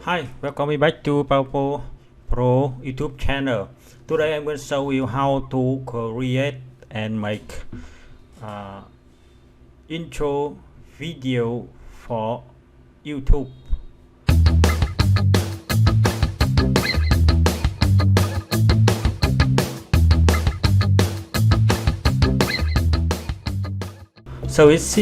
Hi, welcome me back to PowerPro YouTube channel. Today I'm going to show you how to create and make intro video for YouTube. So it's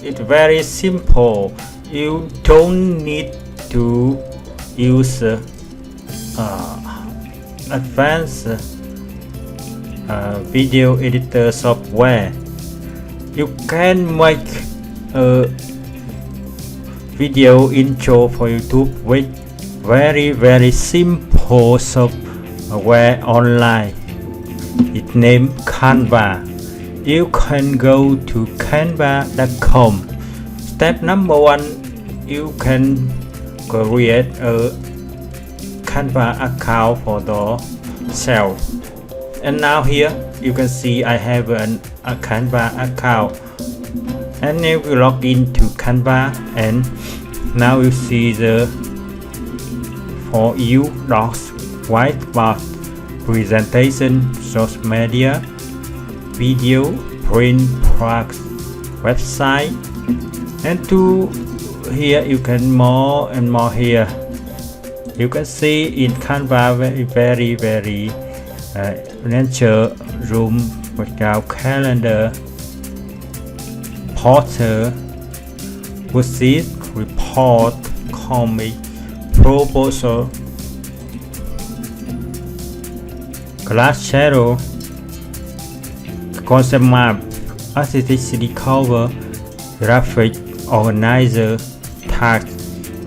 very simple. You don't need to use advanced video editor software. You can make a video intro for YouTube with very simple software online. It's named Canva. You can go to canva.com. Step number 1, you can create a Canva account for yourself. And now here you can see I have a Canva account, and now we log into Canva, and now you see the For You docs, whiteboard, presentation, social media, video, print, products, website, and to here you can more and more. Here you can see in Canva very nature room, workout calendar, portal, worksheet, report, comic, proposal, class shadow, concept map, aestheticity cover, graphic, organizer, tag,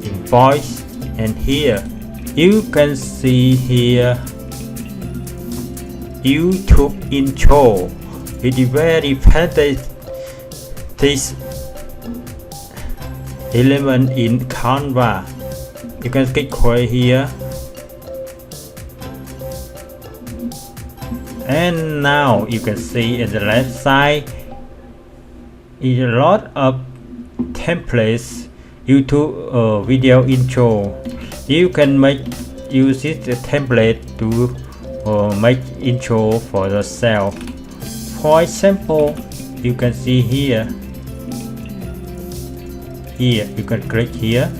invoice, and here you can see here YouTube intro. It is very fantastic element in Canva. You can click right here, and now you can see in the left side is a lot of templates YouTube video intro. You can use this template to make intro for yourself. For example, you can see here you can click here.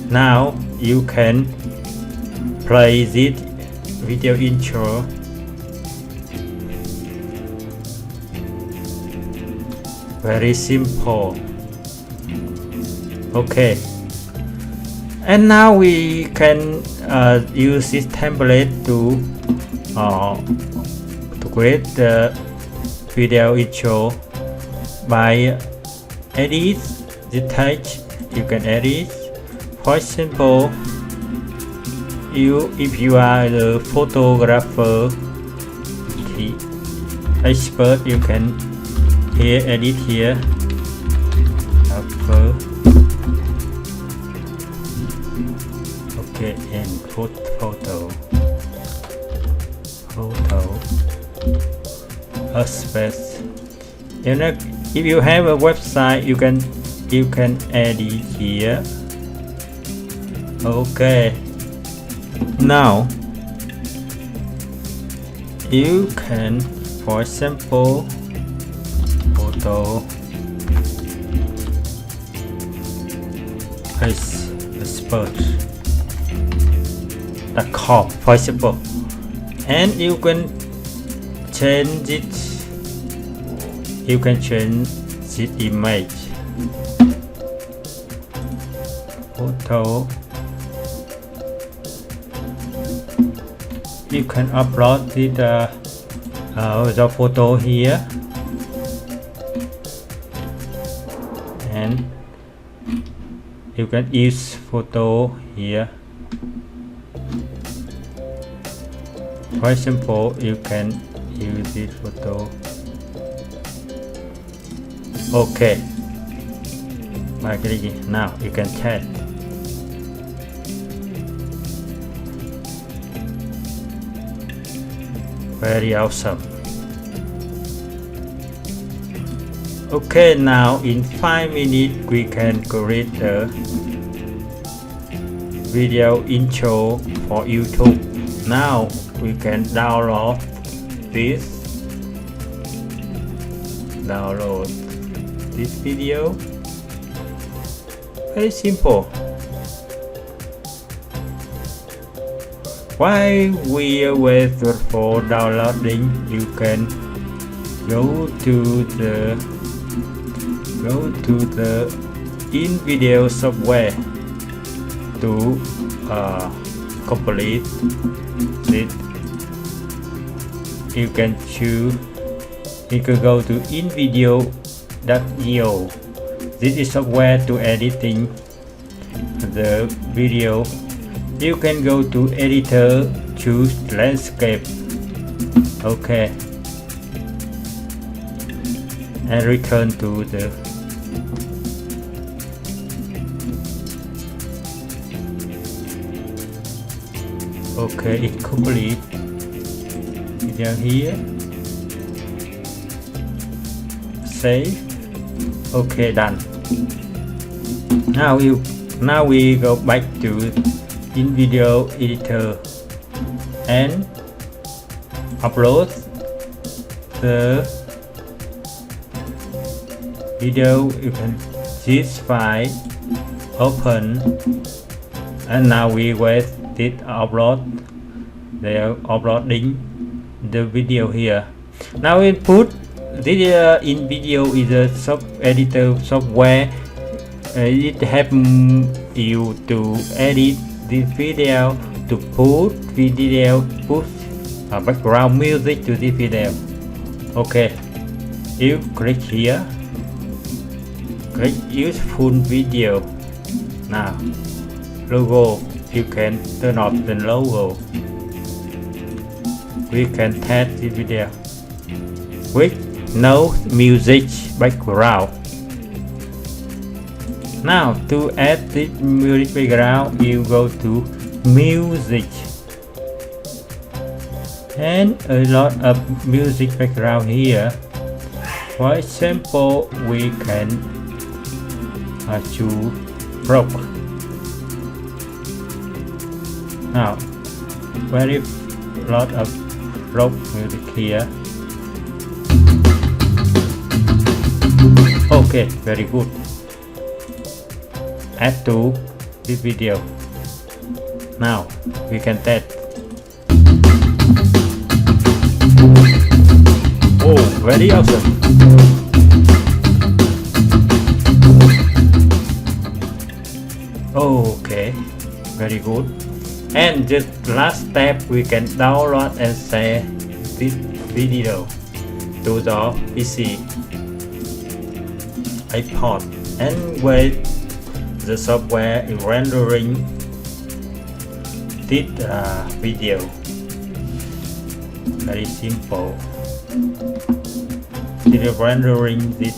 Now you can play this video intro. Very simple. Okay, and now we can use this template to create the video intro by edit the text. You can edit. For example, if you are the photographer expert, you can here edit here. Okay, and put photo a space. If you have a website, you can edit here. Okay, now you can, for example, photo expert.com, for example, and you can change it. You can change this image. Photo. You can upload the photo here, and you can use photo here. For example, you can use this photo. Okay, now you can test. Very awesome. Okay, now in 5 minutes we can create a video intro for YouTube. Now we can download this video. Very simple. While we wait for downloading, you can go to the in-video software to complete it. You can go to invideo.io. This is software to editing the video. You can go to editor, choose landscape. Okay, and return to the okay, it's complete. Down here, save. Okay, done. Now we go back to in-video editor and upload the video. You can this file, open, and now we wait it upload. They are uploading the video here. Now we put this in video is a editor software. It helps you to edit this video, to put background music to this video. Okay, you click here, click use full video. Now logo, you can turn off the logo. We can test this video with no music background. Now to add this music background, you go to music, and a lot of music background here. For example, we can choose rock. Now very lot of rock music here. Okay, very good. Add to this video. Now we can test. Oh, very awesome. Okay, very good. And just last step, we can download and save this video to the PC, iPod, and wait the software is rendering this video. Very simple. It is rendering this.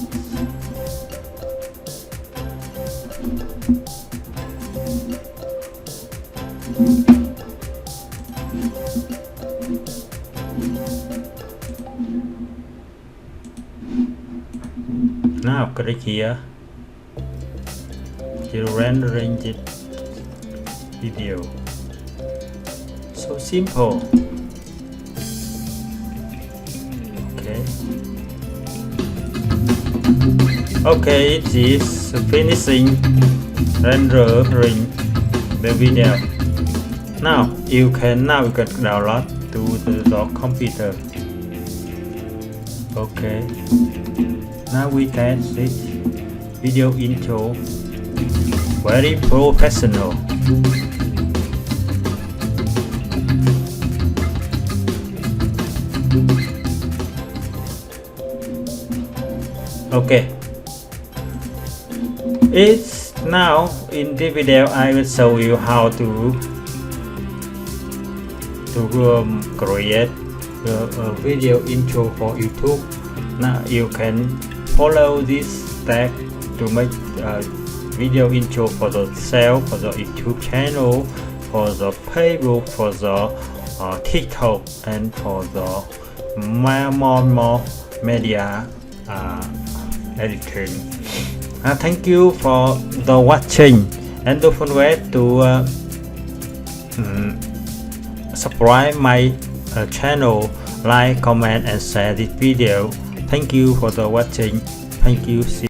Now click here to rendering the video. So simple. Okay, it is finishing rendering the video. Now you can download to the computer. Okay. Now we test this video intro. Very professional. Okay. It's now in this video I will show you how to create a video intro for YouTube. Now you can follow this step to make a video intro for the sale, for the YouTube channel, for the Facebook, for the TikTok, and for the more media editing. Thank you for the watching, and don't forget to subscribe my channel, like, comment and share this video. Thank you for the watching. Thank you. See